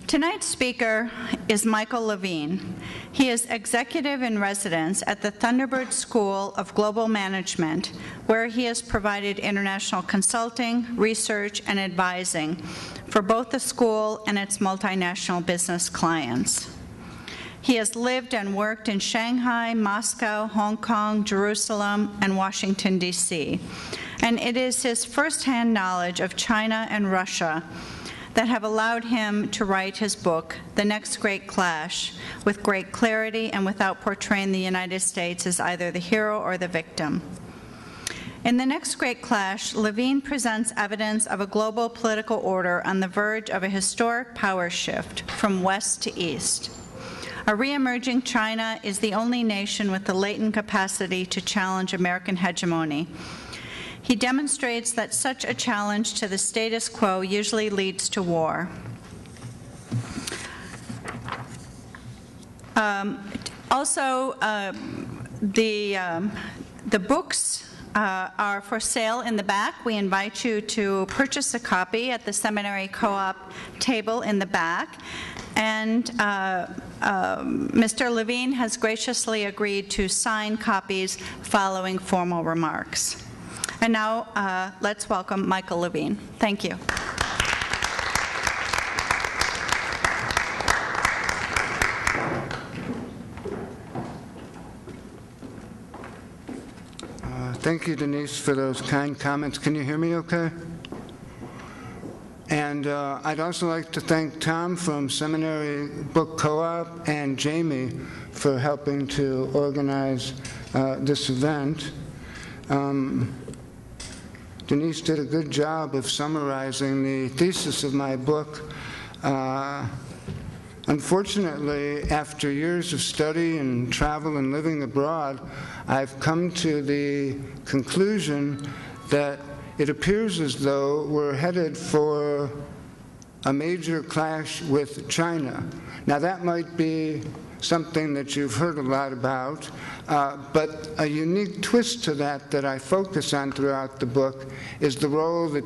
Tonight's speaker is Michael Levine. He is executive in residence at the Thunderbird School of Global Management, where he has provided international consulting, research, and advising for both the school and its multinational business clients. He has lived and worked in Shanghai, Moscow, Hong Kong, Jerusalem, and Washington, D.C. And it is his firsthand knowledge of China and Russia that have allowed him to write his book, The Next Great Clash, with great clarity and without portraying the United States as either the hero or the victim. In The Next Great Clash, Levine presents evidence of a global political order on the verge of a historic power shift from west to east. A reemerging China is the only nation with the latent capacity to challenge American hegemony. He demonstrates that such a challenge to the status quo usually leads to war. The books are for sale in the back. We invite you to purchase a copy at the seminary co-op table in the back. And Mr. Levine has graciously agreed to sign copies following formal remarks. And now, let's welcome Michael Levine. Thank you. Thank you, Denise, for those kind comments. Can you hear me okay? And I'd also like to thank Tom from Seminary Book Co-op and Jamie for helping to organize this event. Denise did a good job of summarizing the thesis of my book. Unfortunately, after years of study and travel and living abroad, I've come to the conclusion that it appears as though we're headed for a major clash with China. Now, that might be something that you've heard a lot about, but a unique twist to that I focus on throughout the book is the role that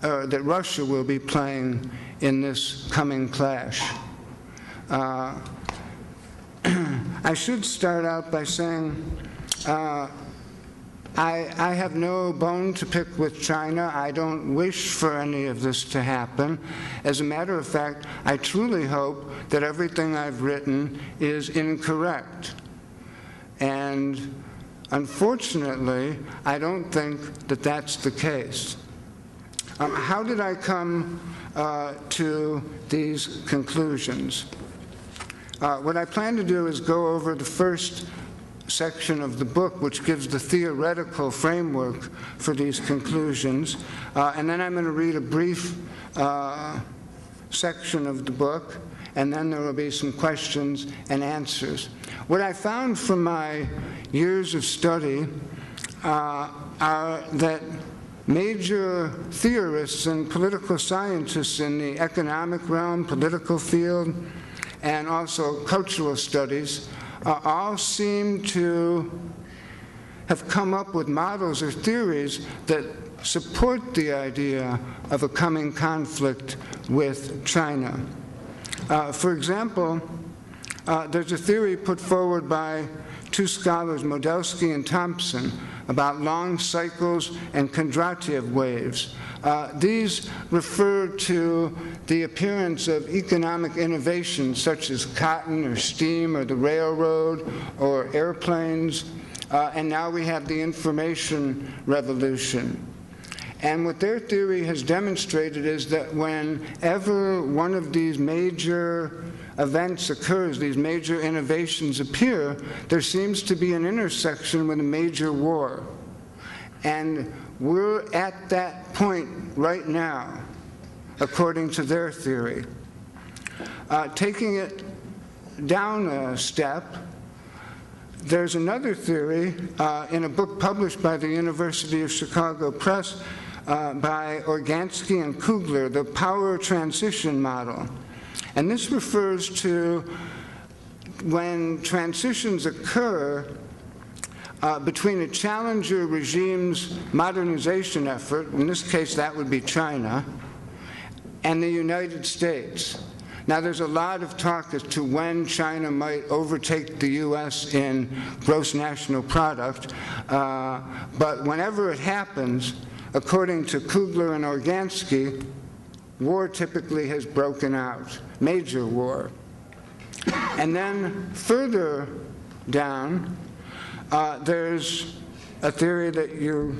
that Russia will be playing in this coming clash. I should start out by saying I have no bone to pick with China. I don't wish for any of this to happen. As a matter of fact, I truly hope that everything I've written is incorrect. And unfortunately, I don't think that that's the case. How did I come to these conclusions? What I plan to do is go over the first section of the book, which gives the theoretical framework for these conclusions. And then I'm going to read a brief section of the book, and then there will be some questions and answers. What I found from my years of study are that major theorists and political scientists in the economic realm, political field, and also cultural studies all seem to have come up with models or theories that support the idea of a coming conflict with China. For example, there's a theory put forward by two scholars, Modelsky and Thompson, about long cycles and Kondratiev waves. These refer to the appearance of economic innovations such as cotton or steam or the railroad or airplanes, and now we have the information revolution. And what their theory has demonstrated is that whenever one of these major events occurs, these major innovations appear, there seems to be an intersection with a major war. And we're at that point right now, according to their theory. Taking it down a step, there's another theory in a book published by the University of Chicago Press by Organsky and Kugler, the power transition model. And this refers to when transitions occur between a challenger regime's modernization effort, in this case that would be China, and the United States. Now, there's a lot of talk as to when China might overtake the U.S. in gross national product, but whenever it happens, according to Kugler and Organsky, war typically has broken out, major war. And then further down, there's a theory that you're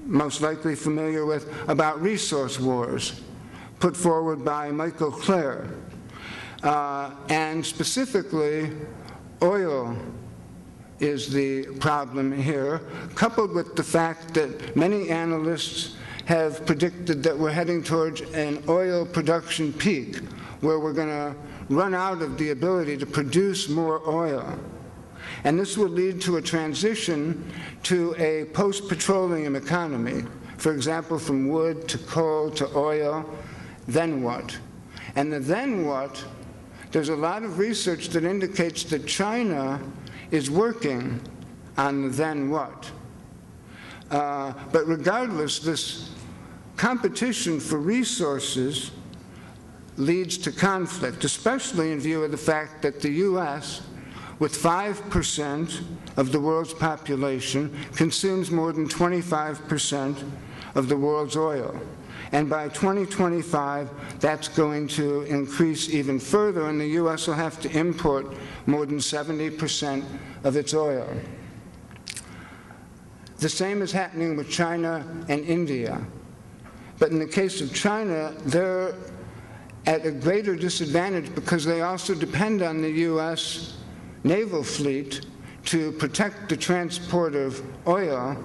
most likely familiar with about resource wars, put forward by Michael Clare. And specifically, oil is the problem here, coupled with the fact that many analysts have predicted that we're heading towards an oil production peak, where we're going to run out of the ability to produce more oil. And this will lead to a transition to a post-petroleum economy, for example, from wood to coal to oil. Then what? And the then what, there's a lot of research that indicates that China is working on the then what. But regardless, this competition for resources leads to conflict, especially in view of the fact that the U.S., with 5% of the world's population, consumes more than 25% of the world's oil. And by 2025, that's going to increase even further, and the U.S. will have to import more than 70% of its oil. The same is happening with China and India. But in the case of China, they're at a greater disadvantage because they also depend on the U.S. naval fleet to protect the transport of oil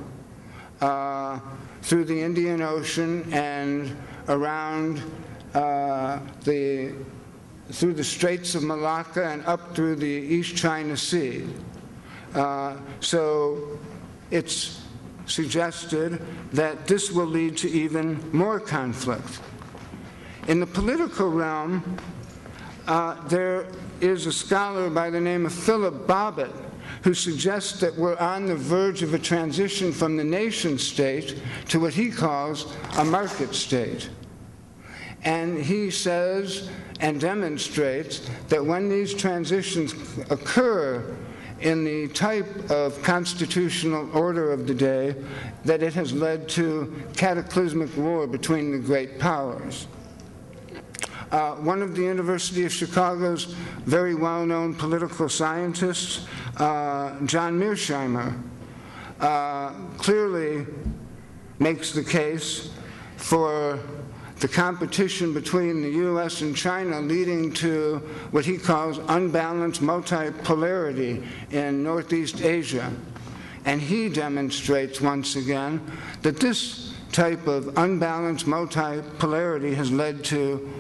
through the Indian Ocean and around through the Straits of Malacca and up through the East China Sea. So it's suggested that this will lead to even more conflict. In the political realm, there is a scholar by the name of Philip Bobbitt who suggests that we're on the verge of a transition from the nation state to what he calls a market state. And he says and demonstrates that when these transitions occur in the type of constitutional order of the day, that it has led to cataclysmic war between the great powers. One of the University of Chicago's very well-known political scientists, John Mearsheimer, clearly makes the case for the competition between the U.S. and China leading to what he calls unbalanced multipolarity in Northeast Asia. And he demonstrates once again that this type of unbalanced multipolarity has led to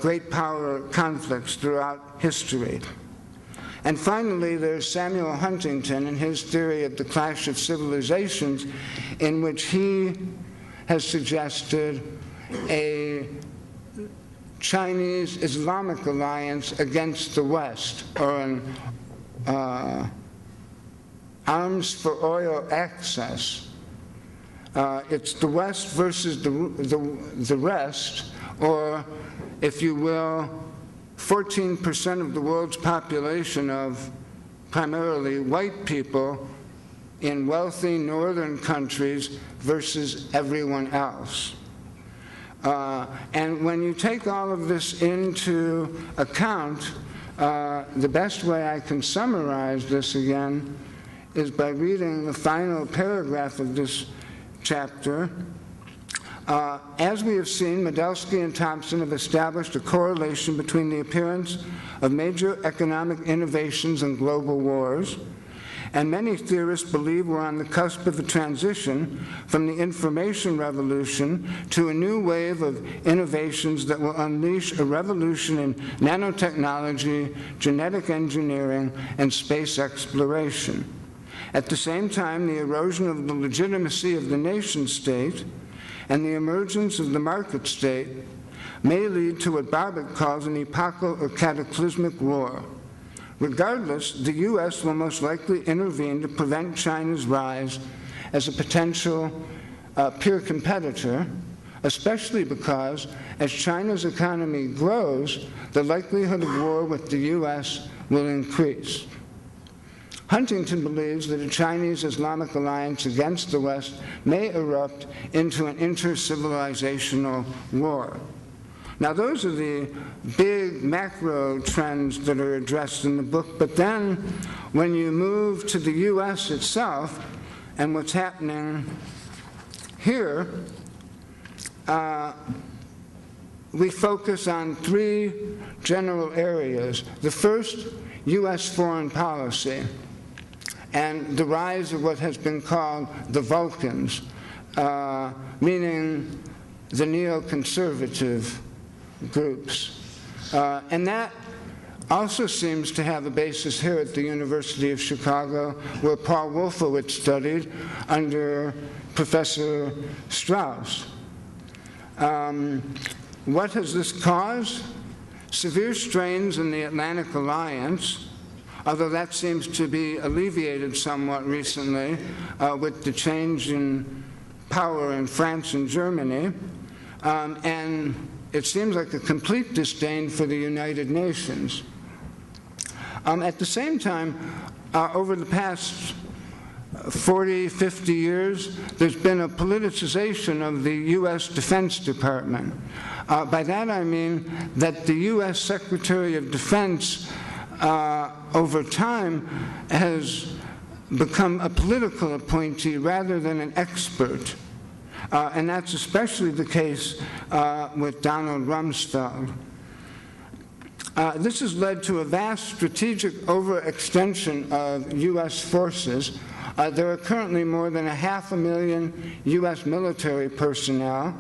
great power conflicts throughout history. And finally, there's Samuel Huntington and his theory of the clash of civilizations, in which he has suggested a Chinese Islamic alliance against the West, or an arms for oil access. It's the West versus the rest, or, if you will, 14% of the world's population of primarily white people in wealthy northern countries versus everyone else. And when you take all of this into account, the best way I can summarize this again is by reading the final paragraph of this chapter. As we have seen, Medelsky and Thompson have established a correlation between the appearance of major economic innovations and global wars, and many theorists believe we're on the cusp of a transition from the information revolution to a new wave of innovations that will unleash a revolution in nanotechnology, genetic engineering, and space exploration. At the same time, the erosion of the legitimacy of the nation state and the emergence of the market state may lead to what Bobbitt calls an epochal or cataclysmic war. Regardless, the U.S. will most likely intervene to prevent China's rise as a potential peer competitor, especially because, as China's economy grows, the likelihood of war with the U.S. will increase. Huntington believes that a Chinese Islamic alliance against the West may erupt into an inter-civilizational war. Now, those are the big macro trends that are addressed in the book, but then when you move to the U.S. itself and what's happening here, we focus on three general areas. The first, U.S. foreign policy, and the rise of what has been called the Vulcans, meaning the neoconservative groups. And that also seems to have a basis here at the University of Chicago, where Paul Wolfowitz studied under Professor Strauss. What has this caused? Severe strains in the Atlantic Alliance, although that seems to be alleviated somewhat recently with the change in power in France and Germany, and it seems like a complete disdain for the United Nations. At the same time, over the past 40, 50 years, there's been a politicization of the U.S. Defense Department. By that I mean that the U.S. Secretary of Defense over time has become a political appointee rather than an expert. And that's especially the case with Donald Rumsfeld. This has led to a vast strategic overextension of U.S. forces. There are currently more than 500,000 U.S. military personnel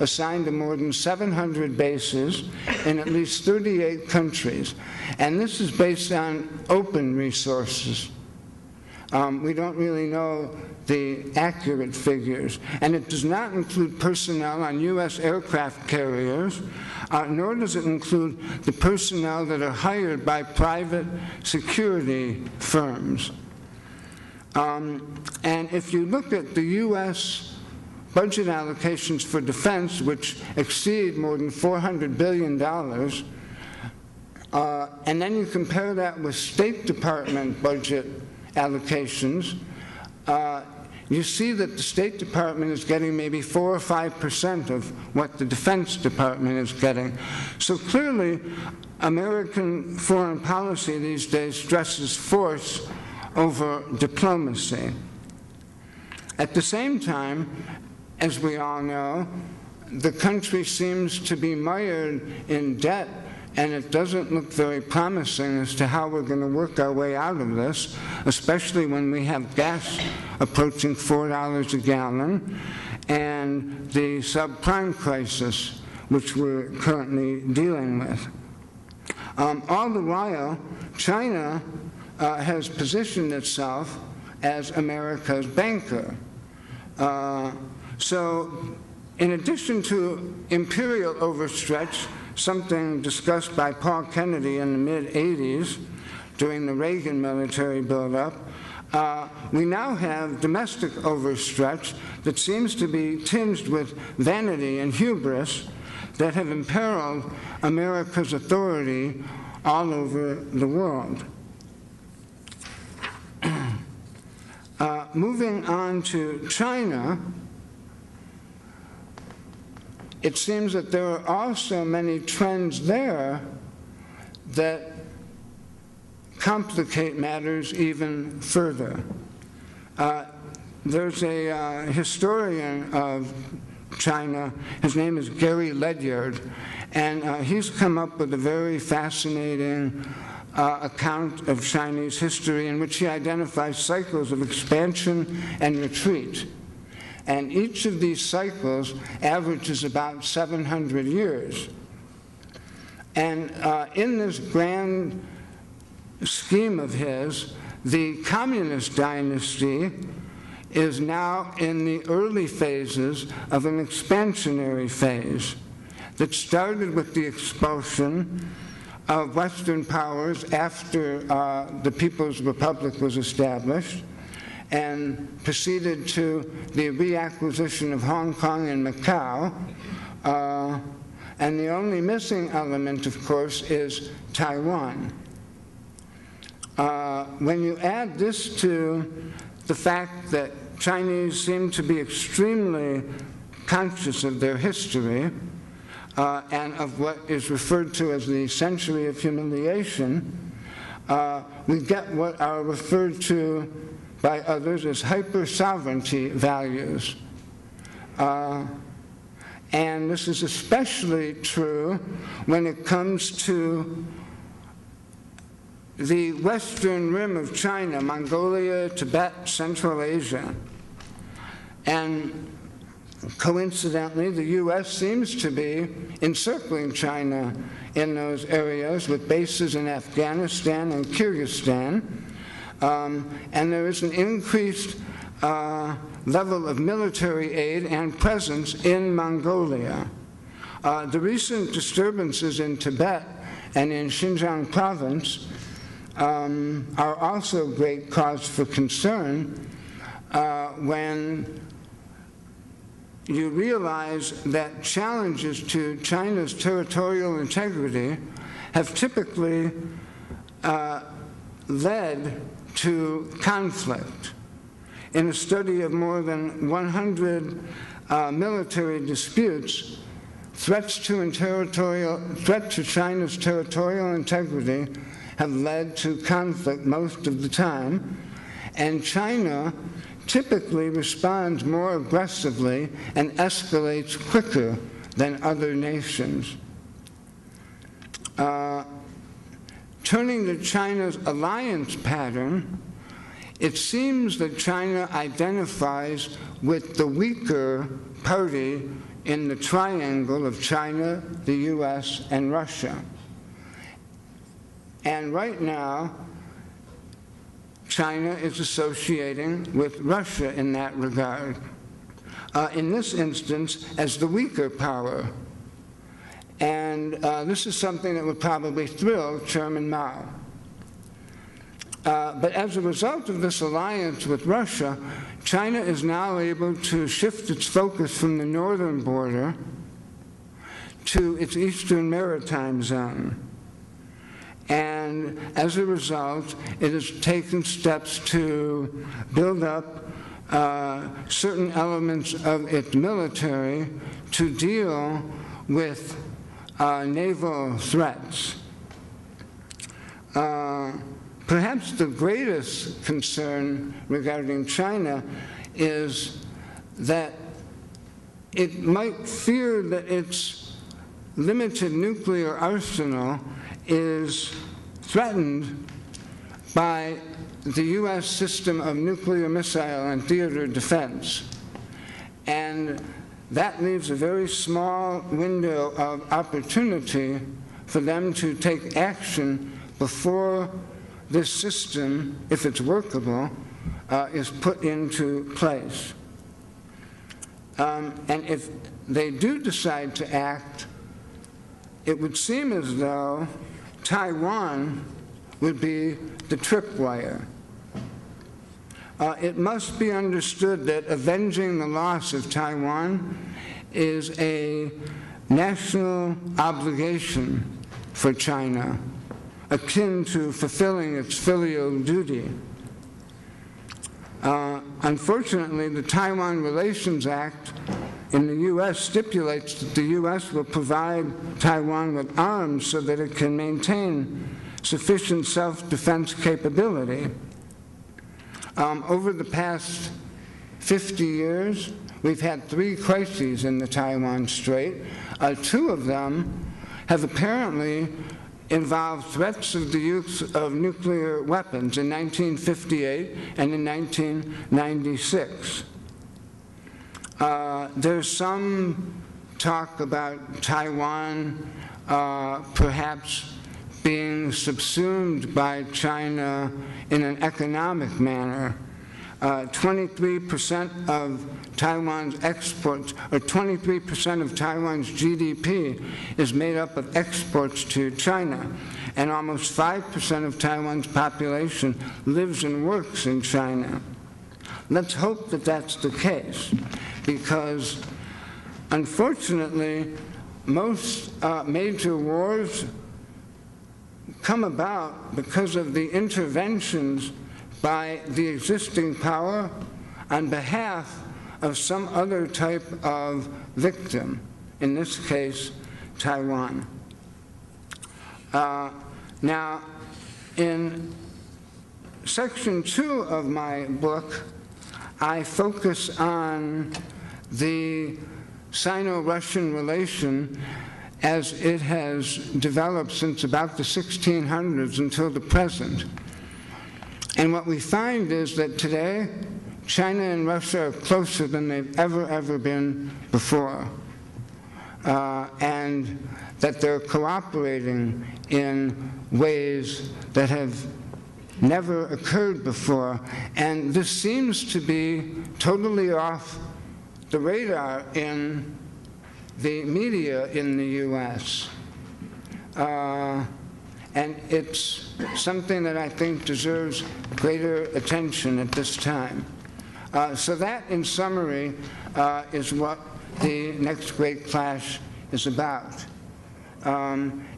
assigned to more than 700 bases in at least 38 countries. And this is based on open resources. We don't really know the accurate figures. And it does not include personnel on U.S. aircraft carriers, nor does it include the personnel that are hired by private security firms. And if you look at the U.S. budget allocations for defense, which exceed more than $400 billion, and then you compare that with State Department budget allocations, you see that the State Department is getting maybe 4 or 5% of what the Defense Department is getting. So clearly, American foreign policy these days stresses force over diplomacy. At the same time, as we all know, the country seems to be mired in debt, and it doesn't look very promising as to how we're going to work our way out of this, especially when we have gas approaching $4 a gallon, and the subprime crisis, which we're currently dealing with. All the while, China has positioned itself as America's banker. So in addition to imperial overstretch, something discussed by Paul Kennedy in the mid-'80s during the Reagan military buildup, we now have domestic overstretch that seems to be tinged with vanity and hubris that have imperiled America's authority all over the world. Moving on to China, it seems that there are also many trends there that complicate matters even further. There's a historian of China, his name is Gary Ledyard, and he's come up with a very fascinating account of Chinese history in which he identifies cycles of expansion and retreat. And each of these cycles averages about 700 years. And in this grand scheme of his, the communist dynasty is now in the early phases of an expansionary phase that started with the expulsion of Western powers after the People's Republic was established, and proceeded to the reacquisition of Hong Kong and Macau, And the only missing element, of course, is Taiwan. When you add this to the fact that Chinese seem to be extremely conscious of their history and of what is referred to as the century of humiliation, we get what are referred to by others as hyper-sovereignty values. And this is especially true when it comes to the western rim of China, Mongolia, Tibet, Central Asia. And coincidentally, the US seems to be encircling China in those areas with bases in Afghanistan and Kyrgyzstan. And there is an increased level of military aid and presence in Mongolia. The recent disturbances in Tibet and in Xinjiang province are also great cause for concern when you realize that challenges to China's territorial integrity have typically led to conflict. In a study of more than 100 military disputes, threats to China's territorial integrity have led to conflict most of the time, and China typically responds more aggressively and escalates quicker than other nations. Turning to China's alliance pattern, it seems that China identifies with the weaker party in the triangle of China, the US, and Russia. And right now, China is associating with Russia in that regard. In this instance, as the weaker power. And this is something that would probably thrill Chairman Mao. But as a result of this alliance with Russia, China is now able to shift its focus from the northern border to its eastern maritime zone. And as a result, it has taken steps to build up certain elements of its military to deal with naval threats. Perhaps the greatest concern regarding China is that it might fear that its limited nuclear arsenal is threatened by the US system of nuclear missile and theater defense. And that leaves a very small window of opportunity for them to take action before this system, if it's workable, is put into place. And if they do decide to act, it would seem as though Taiwan would be the tripwire. It must be understood that avenging the loss of Taiwan is a national obligation for China, akin to fulfilling its filial duty. Unfortunately, the Taiwan Relations Act in the US stipulates that the US will provide Taiwan with arms so that it can maintain sufficient self-defense capability. Over the past 50 years, we've had 3 crises in the Taiwan Strait. 2 of them have apparently involved threats of the use of nuclear weapons in 1958 and in 1996. There's some talk about Taiwan perhaps being subsumed by China in an economic manner. 23% of Taiwan's exports, or 23% of Taiwan's GDP is made up of exports to China, and almost 5% of Taiwan's population lives and works in China. Let's hope that that's the case, because unfortunately, most major wars come about because of the interventions by the existing power on behalf of some other type of victim, in this case, Taiwan. Now, in section 2 of my book, I focus on the Sino-Russian relation as it has developed since about the 1600s until the present. And what we find is that today, China and Russia are closer than they've ever been before, and that they're cooperating in ways that have never occurred before. And this seems to be totally off the radar in the media in the U.S. And it's something that I think deserves greater attention at this time. So that, in summary, is what the next great clash is about.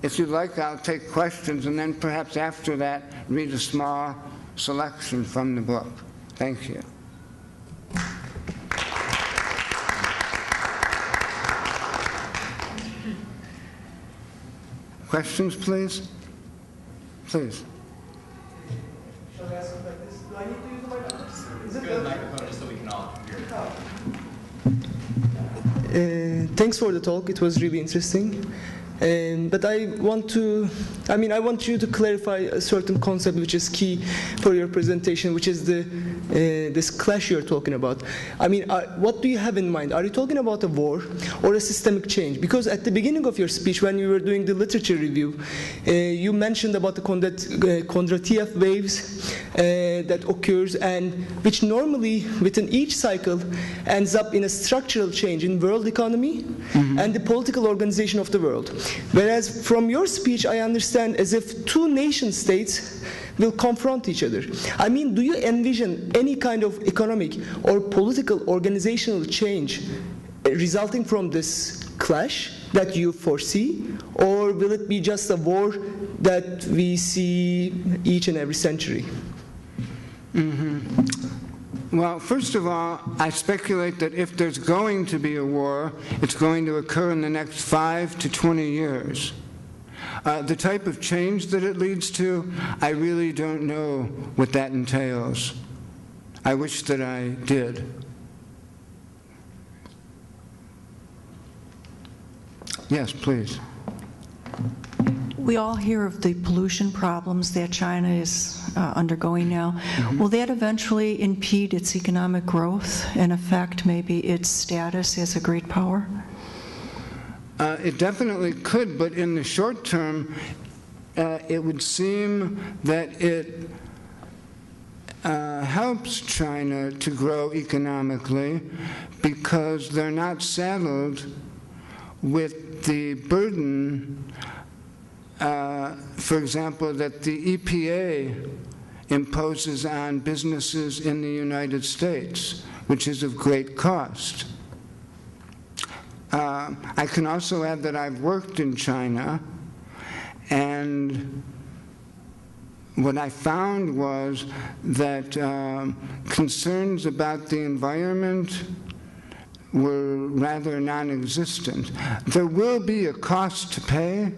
If you'd like, I'll take questions, and then perhaps after that, read a small selection from the book. Thank you. Questions, please? Please. Shall I ask like this? Do I need to use the microphone? Is it good microphone just so we can all hear? Thanks for the talk. It was really interesting. But I want you to clarify a certain concept which is key for your presentation, which is this clash you're talking about. What do you have in mind? Are you talking about a war or a systemic change? Because at the beginning of your speech, when you were doing the literature review, you mentioned about the Kondratiev waves that occurs, and which normally within each cycle ends up in a structural change in world economy and the political organization of the world. Whereas from your speech, I understand as if two nation states will confront each other. Do you envision any kind of economic or political organizational change resulting from this clash that you foresee? Or will it be just a war that we see each and every century? Well, first of all, I speculate that if there's going to be a war, it's going to occur in the next 5 to 20 years. The type of change that it leads to, I really don't know what that entails. I wish that I did. Yes, please. We all hear of the pollution problems that China is undergoing now. Will that eventually impede its economic growth and affect maybe its status as a great power? It definitely could, but in the short term, it would seem that it helps China to grow economically because they're not saddled with the burden, for example, that the EPA imposes on businesses in the United States, which is of great cost. I can also add that I've worked in China, and what I found was that concerns about the environment were rather non-existent. There will be a cost to pay,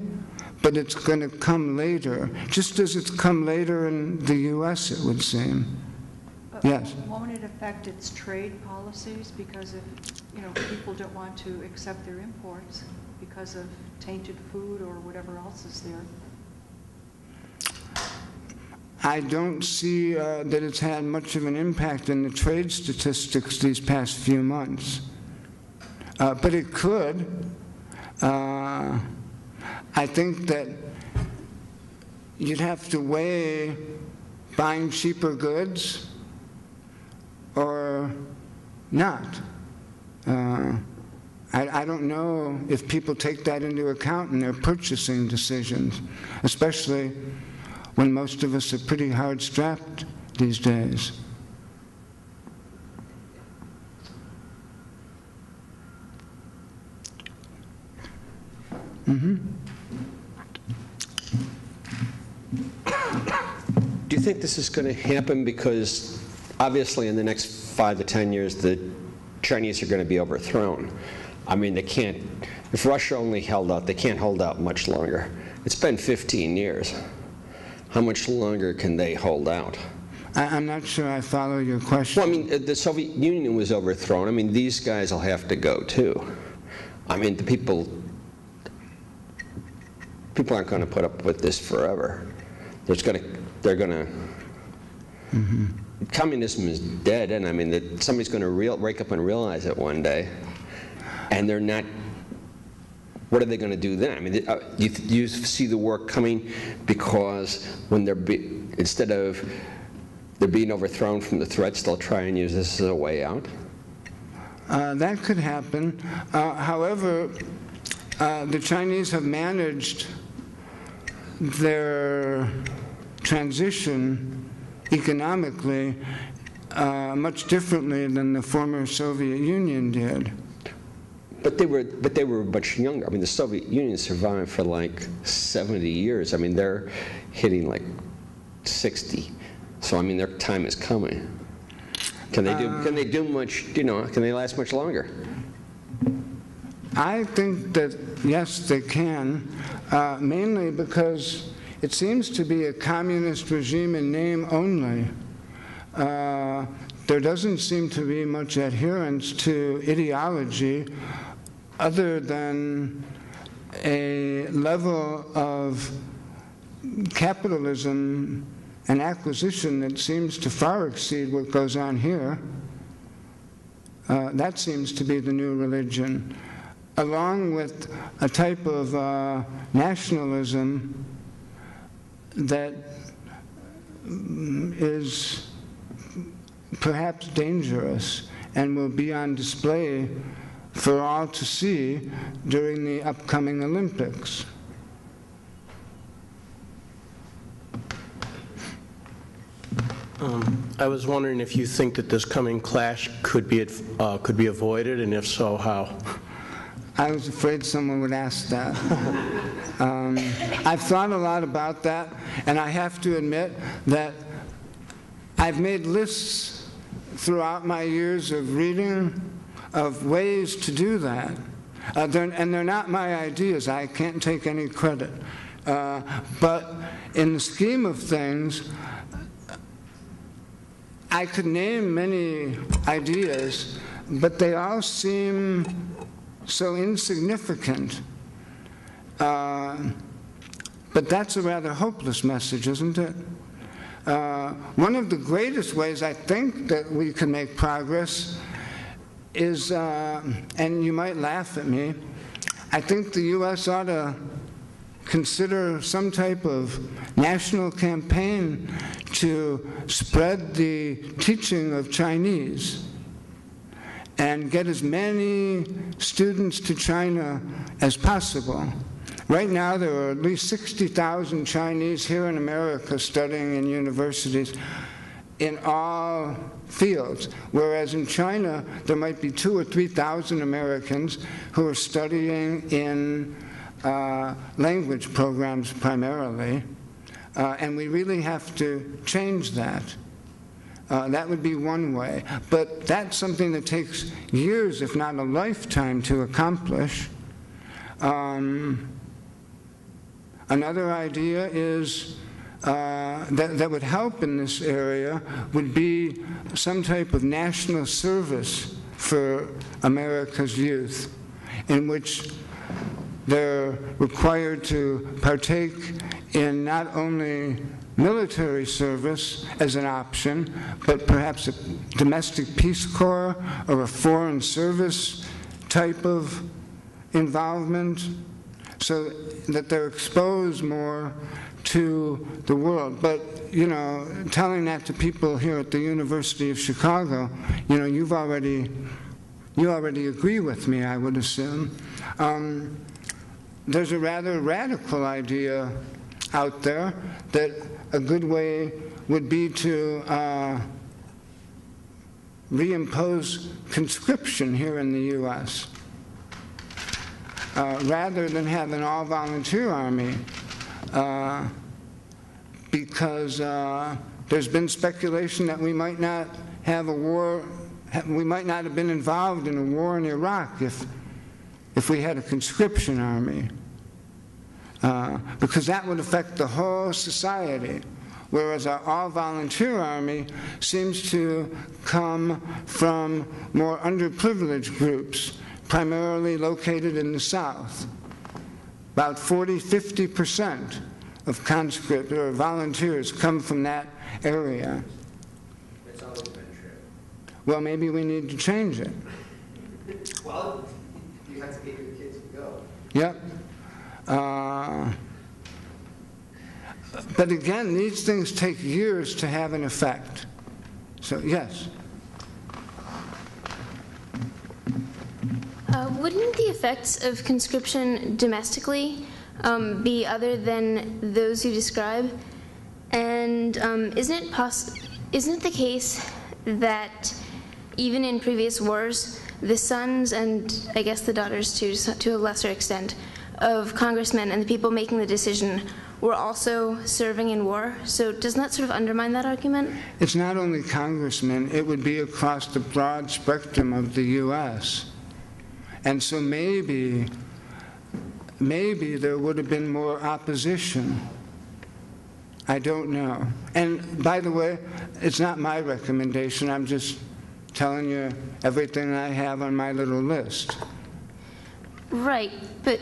but it's going to come later, just as it's come later in the U.S., it would seem. Yes? Won't it affect its trade policies? Because if people don't want to accept their imports because of tainted food or whatever else is there? I don't see that it's had much of an impact in the trade statistics these past few months. But it could. I think that you'd have to weigh buying cheaper goods or not. I don't know if people take that into account in their purchasing decisions, especially when most of us are pretty hard-strapped these days. Do you think this is going to happen because obviously in the next 5 to 10 years the Chinese are going to be overthrown? I mean, they can't, if Russia only held out, they can't hold out much longer. It's been 15 years. How much longer can they hold out? I'm not sure I follow your question. Well, I mean, the Soviet Union was overthrown. I mean, these guys will have to go too. I mean, the people aren't going to put up with this forever. They're going to. Communism is dead, and I mean that somebody's going to wake up and realize it one day, and they're not. What are they going to do then? I mean, you see the war coming because when instead of they're being overthrown from the threats, they'll try and use this as a way out? That could happen. However, the Chinese have managed their transition economically much differently than the former Soviet Union did. But they were much younger. I mean, the Soviet Union survived for like 70 years. I mean, they're hitting like 60. So I mean, their time is coming. Can they do much? You know, can they last much longer? I think that yes, they can, mainly because it seems to be a communist regime in name only. There doesn't seem to be much adherence to ideology other than a level of capitalism and acquisition that seems to far exceed what goes on here. That seems to be the new religion, along with a type of nationalism that is perhaps dangerous and will be on display for all to see during the upcoming Olympics. I was wondering if you think that this coming clash could be avoided, and if so, how? I was afraid someone would ask that. I've thought a lot about that, and I have to admit that I've made lists throughout my years of reading of ways to do that. And they're not my ideas. I can't take any credit. But in the scheme of things, I could name many ideas, but they all seem so insignificant. But that's a rather hopeless message, isn't it? One of the greatest ways I think that we can make progress is, and you might laugh at me, I think the U.S. ought to consider some type of national campaign to spread the teaching of Chinese and get as many students to China as possible. Right now, there are at least 60,000 Chinese here in America studying in universities in all fields, whereas in China, there might be 2,000 or 3,000 Americans who are studying in language programs primarily, and we really have to change that. That would be one way. But that's something that takes years, if not a lifetime, to accomplish. Another idea is that would help in this area would be some type of national service for America's youth, in which they're required to partake in not only military service as an option, but perhaps a domestic Peace Corps or a foreign service type of involvement, so that they're exposed more to the world. But, you know, telling that to people here at the University of Chicago, you know, you already agree with me, I would assume. There's a rather radical idea out there that a good way would be to reimpose conscription here in the U.S. rather than have an all-volunteer army, because there's been speculation that we might not have a war, we might not have been involved in a war in Iraq if we had a conscription army, because that would affect the whole society, whereas our all-volunteer army seems to come from more underprivileged groups, primarily located in the South. About 40–50% of conscript or volunteers come from that area. It's always been true. Well, maybe we need to change it. Well, you have to get your kids to go. Yep. But again, these things take years to have an effect. So, yes. Wouldn't the effects of conscription domestically be other than those you describe? And isn't it the case that even in previous wars, the sons and I guess the daughters too, to a lesser extent, of congressmen and the people making the decision were also serving in war? So doesn't that sort of undermine that argument? It's not only congressmen, it would be across the broad spectrum of the U.S. And so maybe there would have been more opposition. I don't know. And by the way, it's not my recommendation. I'm just telling you everything I have on my little list. Right, but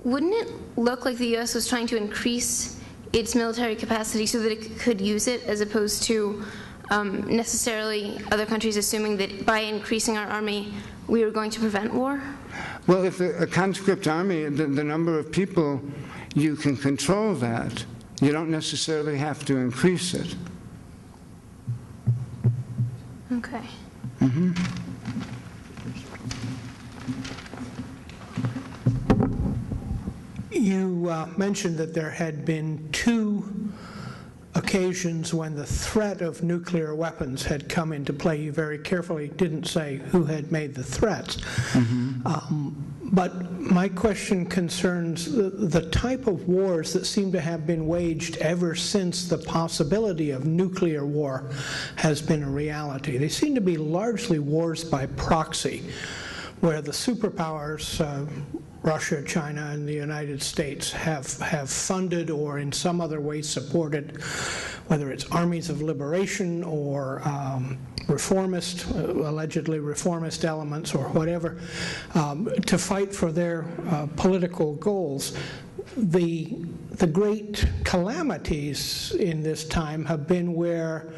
wouldn't it look like the U.S. was trying to increase its military capacity so that it could use it, as opposed to necessarily other countries assuming that by increasing our army, we were going to prevent war? Well, if a conscript army, the number of people, you can control that. You don't necessarily have to increase it. Okay. Mm-hmm. You mentioned that there had been 2 occasions when the threat of nuclear weapons had come into play. You very carefully didn't say who had made the threats. Mm-hmm. But my question concerns the type of wars that seem to have been waged ever since the possibility of nuclear war has been a reality. They seem to be largely wars by proxy, where the superpowers, Russia, China, and the United States have funded or in some other way supported, whether it's armies of liberation or reformist, allegedly reformist elements or whatever, to fight for their political goals. The great calamities in this time have been where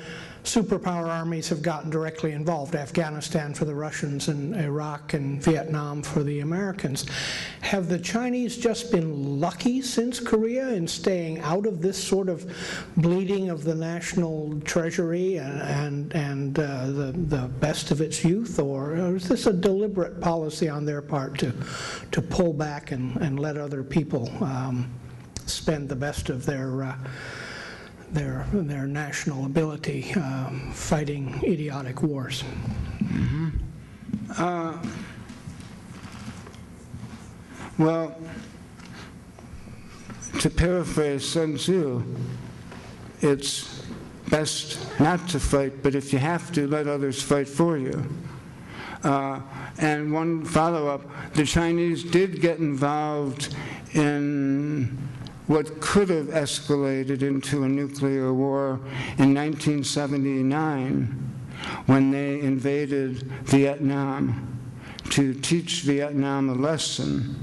superpower armies have gotten directly involved. Afghanistan for the Russians and Iraq and Vietnam for the Americans. Have the Chinese just been lucky since Korea in staying out of this sort of bleeding of the national treasury and the best of its youth, or is this a deliberate policy on their part to pull back and let other people spend the best of their national ability fighting idiotic wars? Mm-hmm. Well, to paraphrase Sun Tzu, it's best not to fight, but if you have to, let others fight for you. And one follow-up, the Chinese did get involved in what could have escalated into a nuclear war in 1979 when they invaded Vietnam to teach Vietnam a lesson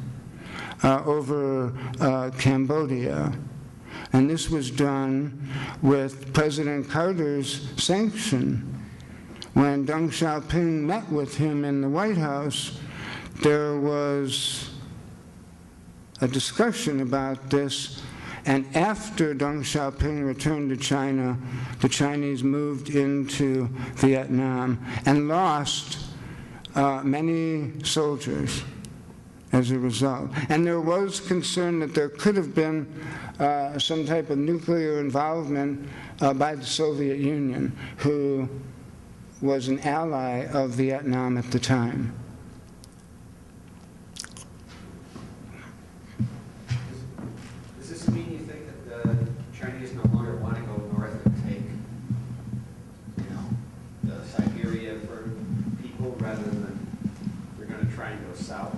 over Cambodia. And this was done with President Carter's sanction. When Deng Xiaoping met with him in the White House, there was a discussion about this, and after Deng Xiaoping returned to China, the Chinese moved into Vietnam and lost many soldiers as a result. And there was concern that there could have been some type of nuclear involvement by the Soviet Union, who was an ally of Vietnam at the time. Does this mean you think that the Chinese no longer want to go north and take, the Siberia for people rather than they're going to try and go south?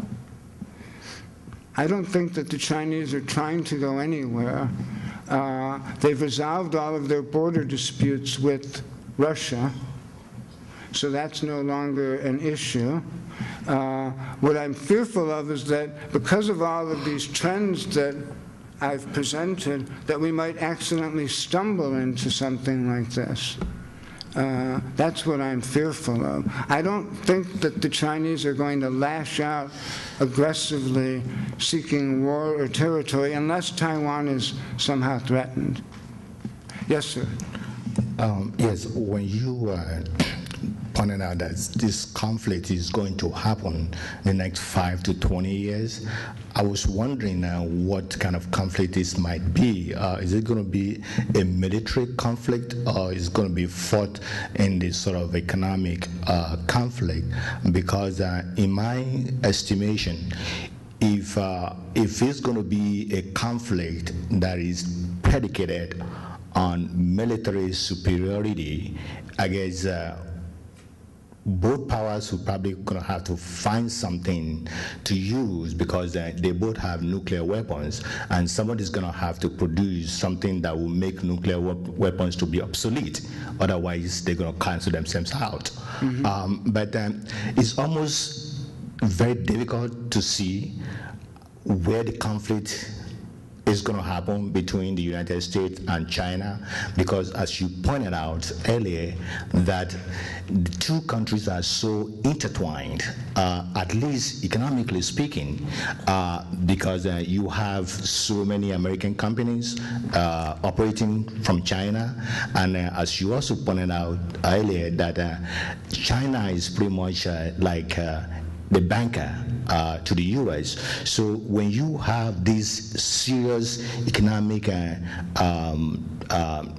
I don't think that the Chinese are trying to go anywhere. They've resolved all of their border disputes with Russia, so that's no longer an issue. What I'm fearful of is that because of all of these trends that I've presented, that we might accidentally stumble into something like this. That's what I'm fearful of. I don't think that the Chinese are going to lash out aggressively seeking war or territory unless Taiwan is somehow threatened. Yes, sir. Yes, when you pointed out that this conflict is going to happen in the next 5 to 20 years, I was wondering what kind of conflict this might be. Is it going to be a military conflict, or is it going to be fought in this sort of economic conflict? Because in my estimation, if it's going to be a conflict that is predicated on military superiority, I guess both powers are probably going to have to find something to use, because they both have nuclear weapons, and somebody's going to have to produce something that will make nuclear weapons to be obsolete. Otherwise, they're going to cancel themselves out. But it's almost very difficult to see where the conflict is going to happen between the United States and China, because as you pointed out earlier, that the two countries are so intertwined, at least economically speaking, because you have so many American companies operating from China, and as you also pointed out earlier, that China is pretty much like the banker to the U.S. So when you have this serious economic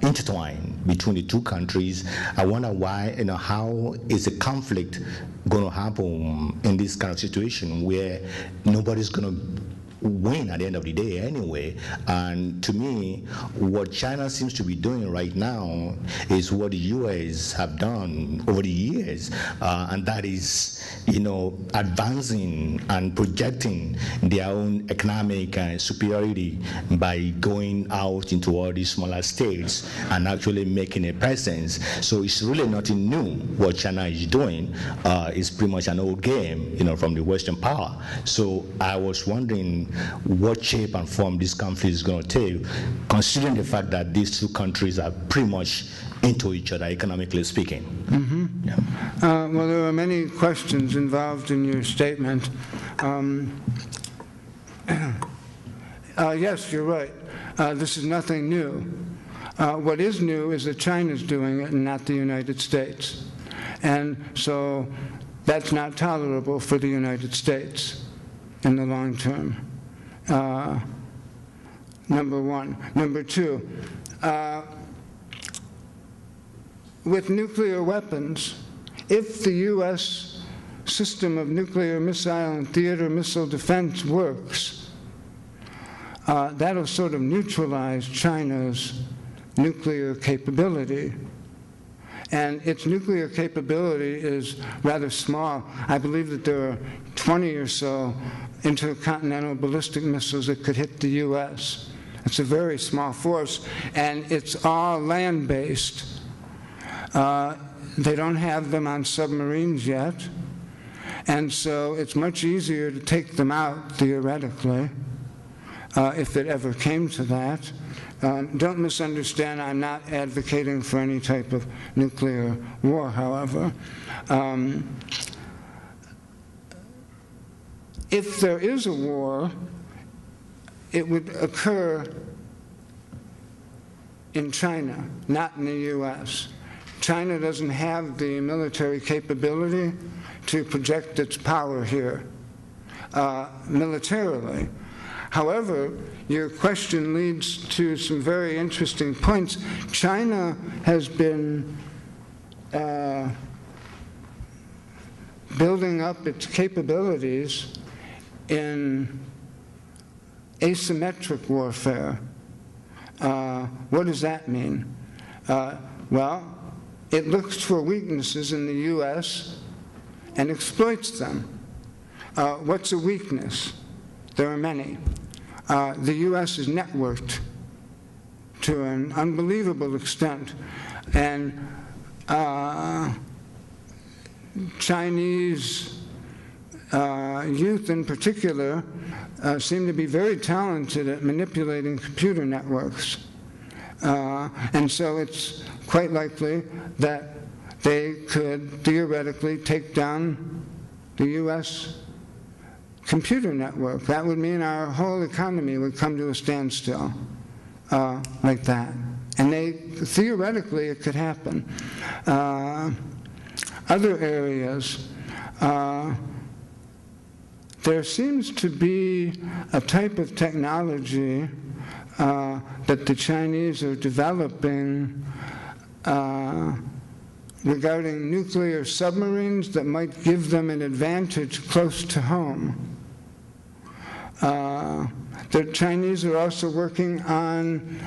intertwine between the two countries, I wonder why, how is a conflict going to happen in this kind of situation where nobody's going to win at the end of the day anyway. And to me, what China seems to be doing right now is what the U.S. have done over the years, and that is, advancing and projecting their own economic superiority by going out into all these smaller states and actually making a presence. So it's really nothing new what China is doing. It's pretty much an old game, from the Western power. So I was wondering what shape and form this conflict is going to take, considering the fact that these two countries are pretty much into each other, economically speaking. Yeah. Well, there are many questions involved in your statement. Yes, you're right. This is nothing new. What is new is that China's doing it and not the United States. And so that's not tolerable for the United States in the long term. Number one. Number two, with nuclear weapons, if the U.S. system of nuclear missile and theater missile defense works, that'll sort of neutralize China's nuclear capability. And its nuclear capability is rather small. I believe that there are 20 or so intercontinental ballistic missiles that could hit the U.S. It's a very small force, and it's all land-based. They don't have them on submarines yet, and so it's much easier to take them out, theoretically, if it ever came to that. Don't misunderstand, I'm not advocating for any type of nuclear war, however. If there is a war, it would occur in China, not in the U.S. China doesn't have the military capability to project its power here militarily. However, your question leads to some very interesting points. China has been building up its capabilities in asymmetric warfare. What does that mean? Well, it looks for weaknesses in the U.S. and exploits them. What's a weakness? There are many. The U.S. is networked to an unbelievable extent, and Chinese youth in particular seem to be very talented at manipulating computer networks. And so it's quite likely that they could theoretically take down the U.S. computer network. That would mean our whole economy would come to a standstill like that. And theoretically, it could happen. Other areas, there seems to be a type of technology that the Chinese are developing regarding nuclear submarines that might give them an advantage close to home. The Chinese are also working on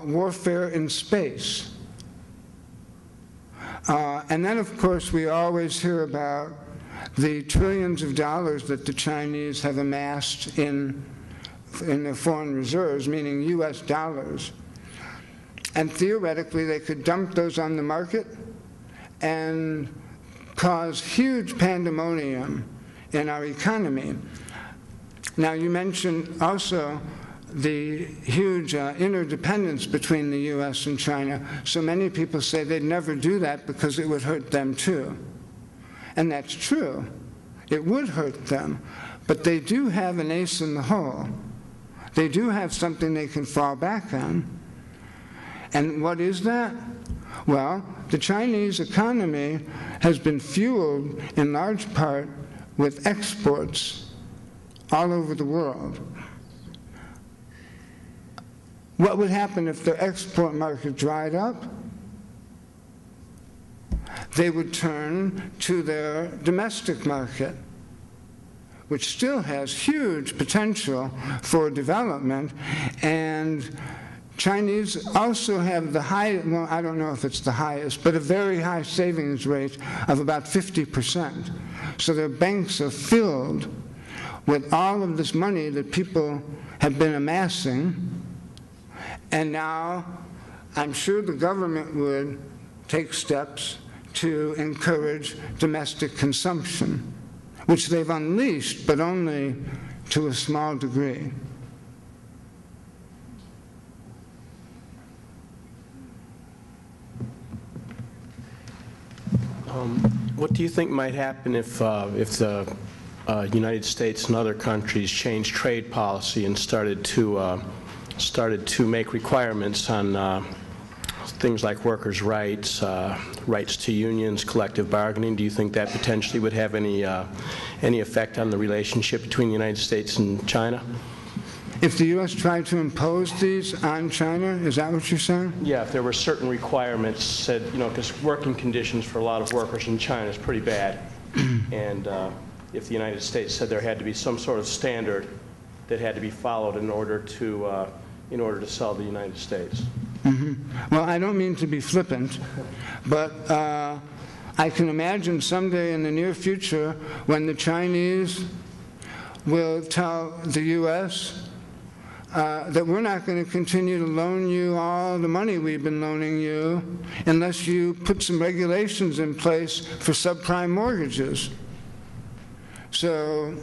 warfare in space. And then, of course, we always hear about the trillions of dollars that the Chinese have amassed in their foreign reserves, meaning U.S. dollars. And theoretically, they could dump those on the market and cause huge pandemonium in our economy. Now, you mentioned also the huge interdependence between the U.S. and China. So many people say they'd never do that because it would hurt them too. And that's true. It would hurt them. But they do have an ace in the hole. They do have something they can fall back on. And what is that? Well, the Chinese economy has been fueled in large part with exports all over the world. What would happen if their export market dried up? They would turn to their domestic market, which still has huge potential for development. And Chinese also have the highest, well, I don't know if it's the highest, but a very high savings rate of about 50%. So their banks are filled with all of this money that people have been amassing. And now I'm sure the government would take steps to encourage domestic consumption, which they've unleashed, but only to a small degree. What do you think might happen if the United States and other countries changed trade policy and started to make requirements on things like workers' rights, rights to unions, collective bargaining? Do you think that potentially would have any effect on the relationship between the United States and China? If the U.S. tried to impose these on China, is that what you're saying? Yeah, if there were certain requirements said, you know, because working conditions for a lot of workers in China is pretty bad. And if the United States said there had to be some sort of standard that had to be followed in order to sell the United States. Mm-hmm. Well, I don't mean to be flippant, but I can imagine someday in the near future when the Chinese will tell the U.S. That we're not going to continue to loan you all the money we've been loaning you unless you put some regulations in place for subprime mortgages. So,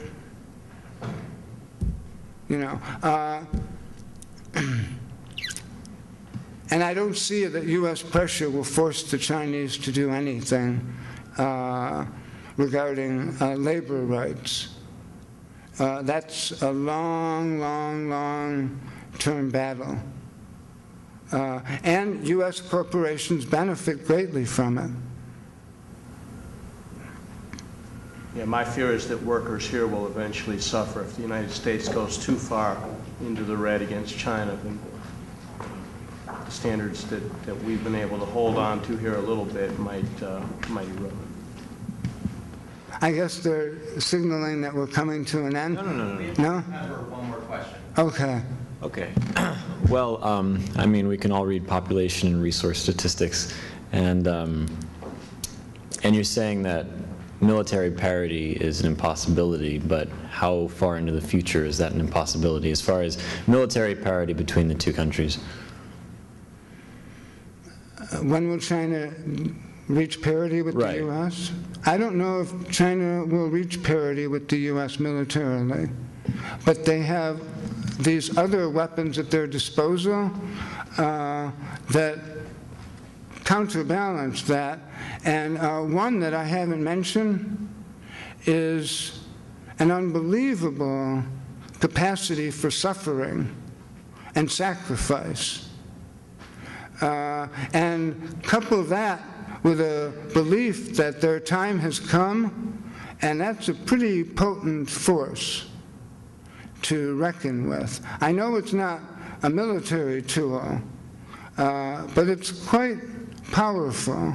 you know, and I don't see that U.S. pressure will force the Chinese to do anything regarding labor rights. That's a long, long, long-term battle. And U.S. corporations benefit greatly from it. Yeah, my fear is that workers here will eventually suffer if the United States goes too far into the red against China. Then the standards that we've been able to hold on to here a little bit might erode. I guess they're signaling that we're coming to an end. No. No? One more question. Okay. Okay. Well, I mean, we can all read population and resource statistics, and you're saying that military parity is an impossibility, but how far into the future is that an impossibility as far as military parity between the two countries? When will China reach parity with the U.S.? I don't know if China will reach parity with the U.S. militarily, but they have these other weapons at their disposal that counterbalance that. And one that I haven't mentioned is an unbelievable capacity for suffering and sacrifice. And couple that with a belief that their time has come, and that's a pretty potent force to reckon with. I know it's not a military tool, but it's quite powerful.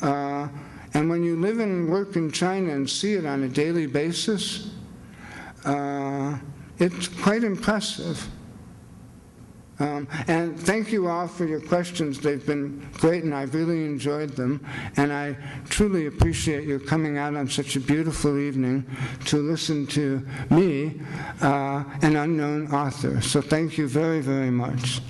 And when you live and work in China and see it on a daily basis, it's quite impressive. And thank you all for your questions. They've been great, and I've really enjoyed them. And I truly appreciate your coming out on such a beautiful evening to listen to me, an unknown author. So thank you very, very much.